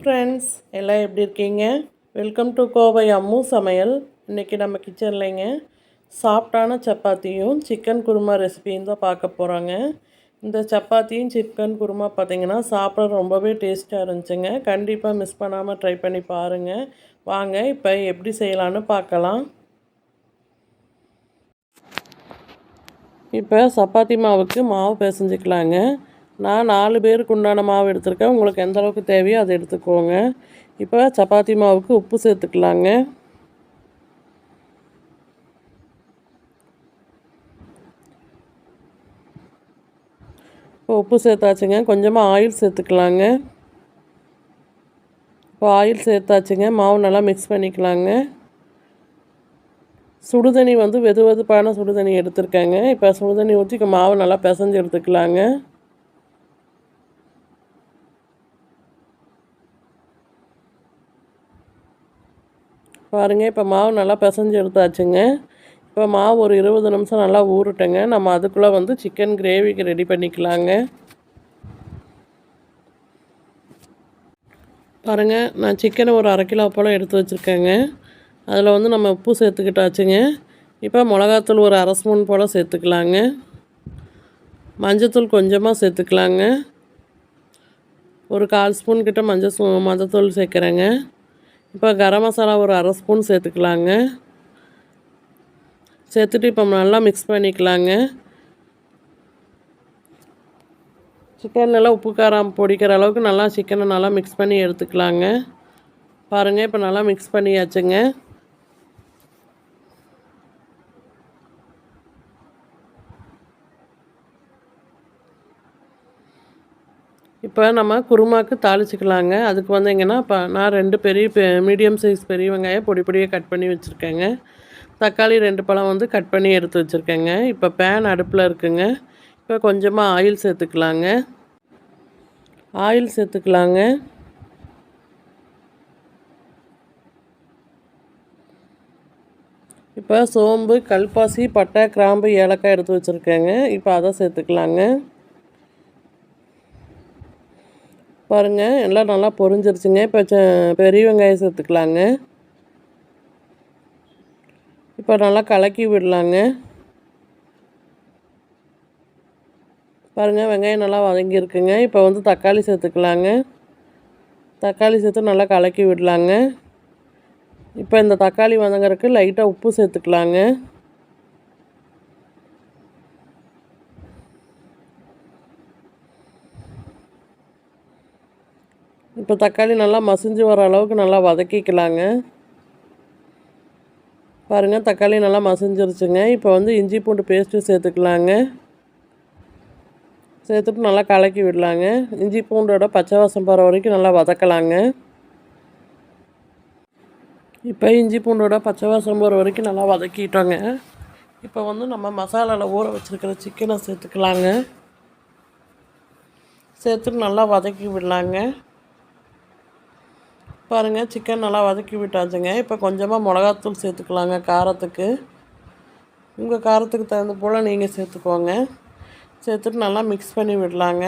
Friends, எல்லாம் எப்படி இருக்கீங்க? வெல்கம் டு கோவை அம்மு சமையல். இன்றைக்கி நம்ம கிச்சன்லைங்க சாஃப்டான சப்பாத்தியும் சிக்கன் குருமா ரெசிபியும் தான் பார்க்க போகிறோங்க. இந்த சப்பாத்தியும் சிக்கன் குருமா பார்த்திங்கன்னா சாப்பிட ரொம்பவே டேஸ்ட்டாக இருந்துச்சுங்க. கண்டிப்பாக மிஸ் பண்ணாமல் ட்ரை பண்ணி பாருங்கள். வாங்க இப்போ எப்படி செய்யலான்னு பார்க்கலாம். இப்போ சப்பாத்தி மாவுக்கு மாவு பிசைஞ்சிக்கலாங்க. நான் 4 பேருக்கு உண்டான மாவு எடுத்துருக்கேன். உங்களுக்கு எந்த அளவுக்கு தேவையோ அதை எடுத்துக்கோங்க. இப்போ சப்பாத்தி மாவுக்கு உப்பு சேர்த்துக்கலாங்க. இப்போ உப்பு சேர்த்தாச்சுங்க. கொஞ்சமாக ஆயில் சேர்த்துக்கலாங்க. இப்போ ஆயில் சேர்த்தாச்சுங்க. மாவு நல்லா மிக்ஸ் பண்ணிக்கலாங்க. சுடுதண்ணி வந்து வெதுவெதுப்பான சுடுதண்ணி எடுத்துருக்கேங்க. இப்போ சுடுதண்ணி ஊற்றி மாவு நல்லா பிசைஞ்சு எடுத்துக்கலாங்க. பாருங்கள், இப்போ மாவு நல்லா பிசைஞ்சு எடுத்தாச்சுங்க. இப்போ மாவு ஒரு 20 நிமிஷம் நல்லா ஊறட்டுங்க. நம்ம அதுக்குள்ளே வந்து சிக்கன் கிரேவிக்கு ரெடி பண்ணிக்கலாங்க. பாருங்கள், நான் சிக்கனை ஒரு 1/2 கிலோ போல் எடுத்து வச்சுருக்கேங்க. அதில் வந்து நம்ம உப்பு சேர்த்துக்கிட்டாச்சுங்க. இப்போ மிளகாத்தூள் ஒரு 1/2 ஸ்பூன் போல் சேர்த்துக்கலாங்க. மஞ்சத்தூள் கொஞ்சமாக சேர்த்துக்கலாங்க. ஒரு 1/4 ஸ்பூன் கிட்ட மஞ்சத்தூள் சேர்க்குறேங்க. இப்போ கரம் மசாலா ஒரு 1/2 ஸ்பூன் சேர்த்துக்கலாங்க. சேர்த்துட்டு இப்போ நல்லா மிக்ஸ் பண்ணிக்கலாங்க. சிக்கன் நல்லா உப்பு காரம் பொடிக்கிற அளவுக்கு நல்லா சிக்கனை நல்லா மிக்ஸ் பண்ணி எடுத்துக்கலாங்க. பாருங்கள், இப்போ நல்லா மிக்ஸ் பண்ணியாச்சுங்க. இப்போ நம்ம குருமாவுக்கு தாளிச்சிக்கலாங்க. அதுக்கு வந்தீங்கன்னா இப்போ நான் 2 மீடியம் சைஸ் பெரிய வெங்காயம் பொடி பொடியாக கட் பண்ணி வச்சுருக்கேங்க. தக்காளி 2 பழம் வந்து கட் பண்ணி எடுத்து வச்சுருக்கேங்க. இப்போ பேன் அடுப்பில் இருக்குங்க. இப்போ கொஞ்சமாக ஆயில் சேர்த்துக்கலாங்க. இப்போ சோம்பு, கல்பாசி, பட்டை, கிராம்பு, ஏலக்காய் எடுத்து வச்சுருக்கேங்க. இப்போ அதை சேர்த்துக்கலாங்க. பாருங்கள், எல்லாம் நல்லா பொரிஞ்சிருச்சுங்க. இப்போ பெரிய வெங்காயம் சேர்த்துக்கலாங்க. இப்போ நல்லா கலக்கி விடலாங்க. பாருங்கள், வெங்காயம் நல்லா வதங்கியிருக்குங்க. இப்போ வந்து தக்காளி சேர்த்துக்கலாங்க. தக்காளி சேர்த்து நல்லா கலக்கி விடலாங்க. இப்போ இந்த தக்காளி வதங்கறதுக்கு லைட்டாக உப்பு சேர்த்துக்கலாங்க. இப்போ தக்காளி நல்லா மசிஞ்சு வர அளவுக்கு நல்லா வதக்கிக்கலாங்க. பாருங்கள், தக்காளி நல்லா மசிஞ்சிருச்சுங்க. இப்போ வந்து இஞ்சி பூண்டு பேஸ்ட்டு சேர்த்துக்கலாங்க. சேர்த்துட்டு நல்லா கலக்கி விடலாங்க. இஞ்சி பூண்டோட பச்சை வாசம் போகிற வரைக்கும் நல்லா வதக்கலாங்க. இப்போ இஞ்சி பூண்டோட பச்சை வாசம் போகிற வரைக்கும் நல்லா வதக்கிட்டோங்க. இப்போ வந்து நம்ம மசாலாவில் ஊற வச்சுருக்கிற சிக்கனை சேர்த்துக்கலாங்க. சேர்த்துட்டு நல்லா வதக்கி விடலாங்க. பாருங்கள், சிக்கன் நல்லா வதக்கி விட்டாச்சுங்க. இப்போ கொஞ்சமாக மிளகாத்தூள் சேர்த்துக்கலாங்க. காரத்துக்கு உங்கள் காரத்துக்கு தகுந்த போல் நீங்கள் சேர்த்துக்கோங்க. சேர்த்துட்டு நல்லா மிக்ஸ் பண்ணி விடலாங்க.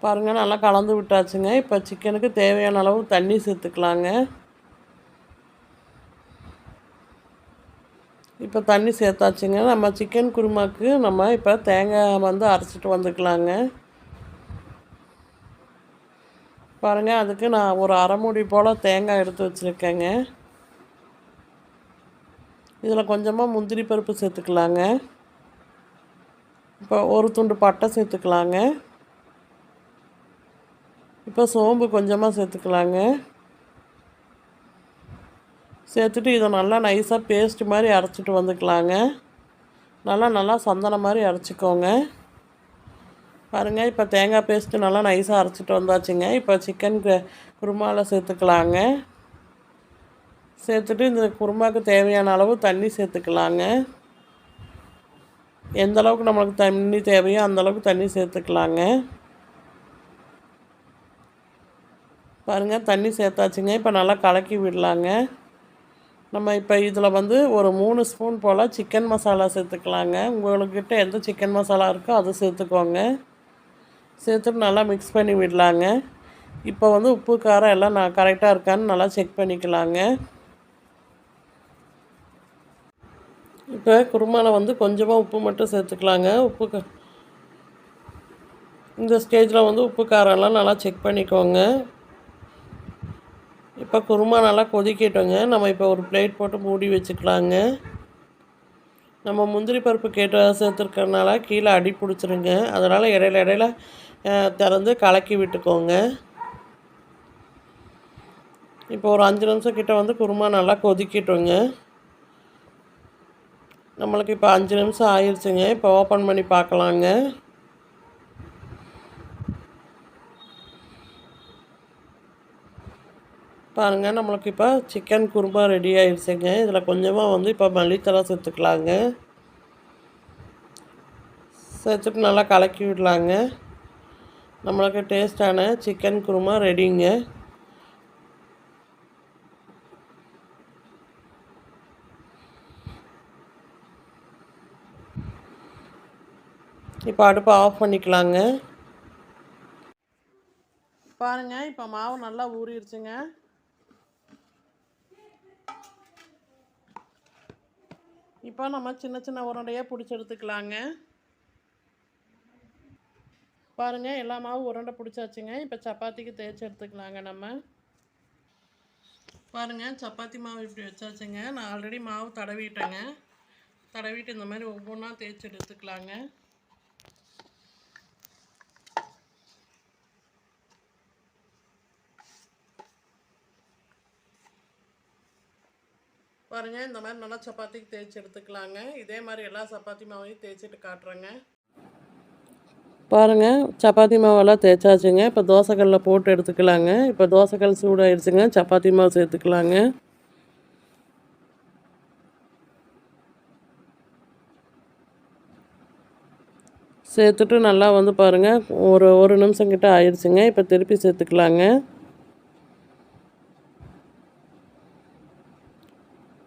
பாருங்கள், நல்லா கலந்து விட்டாச்சுங்க. இப்போ சிக்கனுக்கு தேவையான அளவு தண்ணி சேர்த்துக்கலாங்க. இப்போ தண்ணி சேர்த்தாச்சுங்க. நம்ம சிக்கன் குருமாவுக்கு நம்ம இப்போ தேங்காய் வந்து அரைச்சிட்டு வந்துக்கலாங்க. பாருங்கள், அதுக்கு நான் ஒரு 1/2 மூடி போல் தேங்காய் எடுத்து வச்சுருக்கேங்க. இதில் கொஞ்சமாக முந்திரி பருப்பு சேர்த்துக்கலாங்க. இப்போ ஒரு துண்டு பட்டை சேர்த்துக்கலாங்க. இப்போ சோம்பு கொஞ்சமாக சேர்த்துக்கலாங்க. சேர்த்துட்டு இதை நல்லா நைஸாக பேஸ்ட் மாதிரி அரைச்சிட்டு வந்துக்கலாங்க. நல்லா சந்தனம் மாதிரி அரைச்சிக்கோங்க. பாருங்கள், இப்போ தேங்காய் பேஸ்ட்டு நல்லா நைஸாக அரைச்சிட்டு வந்தாச்சுங்க. இப்போ சிக்கன் குருமாவில் சேர்த்துக்கலாங்க. சேர்த்துட்டு இந்த குருமாவுக்கு தேவையான அளவு தண்ணி சேர்த்துக்கலாங்க. எந்த அளவுக்கு நம்மளுக்கு தண்ணி தேவையோ அந்தளவுக்கு தண்ணி சேர்த்துக்கலாங்க. பாருங்கள், தண்ணி சேர்த்தாச்சுங்க. இப்போ நல்லா கலக்கி விடலாங்க. நம்ம இப்போ இதில் வந்து ஒரு 3 ஸ்பூன் போல் சிக்கன் மசாலா சேர்த்துக்கலாங்க. உங்கள்கிட்ட எந்த சிக்கன் மசாலா இருக்கோ அதை சேர்த்துக்கோங்க. சேர்த்துட்டு நல்லா மிக்ஸ் பண்ணி விடலாங்க. இப்போ வந்து உப்பு காரம் எல்லாம் கரெக்டாக இருக்கான்னு நல்லா செக் பண்ணிக்கலாங்க. இப்போ குருமாவில் வந்து கொஞ்சமாக உப்பு மட்டும் சேர்த்துக்கலாங்க. இந்த ஸ்டேஜில் வந்து உப்பு காரம்லாம் நல்லா செக் பண்ணிக்கோங்க. இப்போ குருமா நல்லா கொதிக்கட்டுங்க. நம்ம இப்போ ஒரு பிளேட் போட்டு மூடி வச்சுக்கலாங்க. நம்ம முந்திரி பருப்பு சேர்த்துருக்கறனால கீழே அடி பிடிச்சிருங்க. அதனால் இடையில திறந்து கலக்கி விட்டுக்கோங்க. இப்போ ஒரு 5 நிமிஷம் கிட்ட வந்து குருமா நல்லா கொதிக்கட்டுங்க. நம்மளுக்கு இப்போ 5 நிமிஷம் ஆயிடுச்சுங்க. இப்போ ஓப்பன் பண்ணி பார்க்கலாங்க. பாருங்கள், நம்மளுக்கு இப்போ சிக்கன் குருமா ரெடி ஆயிடுச்சுங்க. இதில் கொஞ்சமாக வந்து இப்போ மல்லித்தலை சேர்த்துக்கலாங்க. சேர்த்துட்டு நல்லா கலக்கி விடலாங்க. நம்மளுக்கு டேஸ்டான சிக்கன் குருமா ரெடிங்க. இப்போ அடுப்பை ஆஃப் பண்ணிக்கலாங்க. பாருங்கள், இப்போ மாவு நல்லா ஊறிடுச்சுங்க. இப்போ நம்ம சின்ன சின்ன உருண்டையாக பிடிச்சி எடுத்துக்கலாங்க. பாருங்கள், எல்லா மாவும் உருண்டை பிடிச்சாச்சுங்க. இப்போ சப்பாத்திக்கு தேய்ச்சி எடுத்துக்கலாங்க. நம்ம பாருங்கள், சப்பாத்தி மாவு இப்படி வச்சாச்சுங்க. நான் ஆல்ரெடி மாவு தடவிட்டேங்க. தடவிட்டு இந்த மாதிரி ஒவ்வொன்றா தேய்ச்சி எடுத்துக்கலாங்க. பாருங்கள், இந்த மாதிரி நல்லா சப்பாத்திக்கு தேய்ச்சி எடுத்துக்கலாங்க. இதே மாதிரி எல்லா சப்பாத்தி மாவையும் தேய்ச்சிட்டு காட்டுறேங்க. பாருங்கள், சப்பாத்தி மாவெல்லாம் தேய்ச்சாச்சுங்க. இப்போ தோசைக்கல்லில் போட்டு எடுத்துக்கலாங்க. இப்போ தோசைக்கல் சூடாகிடுச்சுங்க. சப்பாத்தி மாவு சேர்த்துக்கலாங்க. சேர்த்துட்டு நல்லா வந்து பாருங்கள், ஒரு நிமிஷம் கிட்ட ஆயிடுச்சுங்க. இப்போ திருப்பி சேர்த்துக்கலாங்க.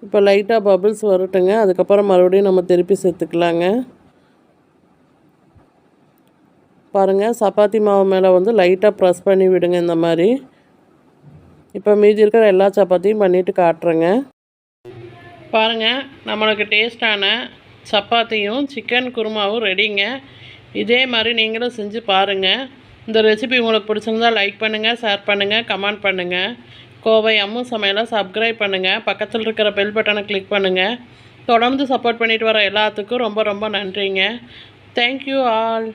இப்போ லைட்டாக பபிள்ஸ் வரட்டுங்க. அதுக்கப்புறம் மறுபடியும் நம்ம திருப்பி சேர்த்துக்கலாங்க. பாருங்கள், சப்பாத்தி மாவு மேலே வந்து லைட்டாக ப்ரெஸ் பண்ணி விடுங்க இந்த மாதிரி. இப்போ மீதி இருக்கிற எல்லா சப்பாத்தியும் பண்ணிவிட்டு காட்டுறேங்க. பாருங்கள், நம்மளுக்கு டேஸ்டான சப்பாத்தியும் சிக்கன் குருமாவும் ரெடிங்க. இதே மாதிரி நீங்களும் செஞ்சு பாருங்கள். இந்த ரெசிபி உங்களுக்கு பிடிச்சிருந்தால் லைக் பண்ணுங்கள், ஷேர் பண்ணுங்கள், கமெண்ட் பண்ணுங்கள். கோவை அம்மு சமையலை சப்ஸ்கிரைப் பண்ணுங்கள். பக்கத்தில் இருக்கிற பெல் பட்டனை கிளிக் பண்ணுங்கள். தொடர்ந்து சப்போர்ட் பண்ணிட்டு வர எல்லாத்துக்கும் ரொம்ப ரொம்ப நன்றிங்க. Thank you all.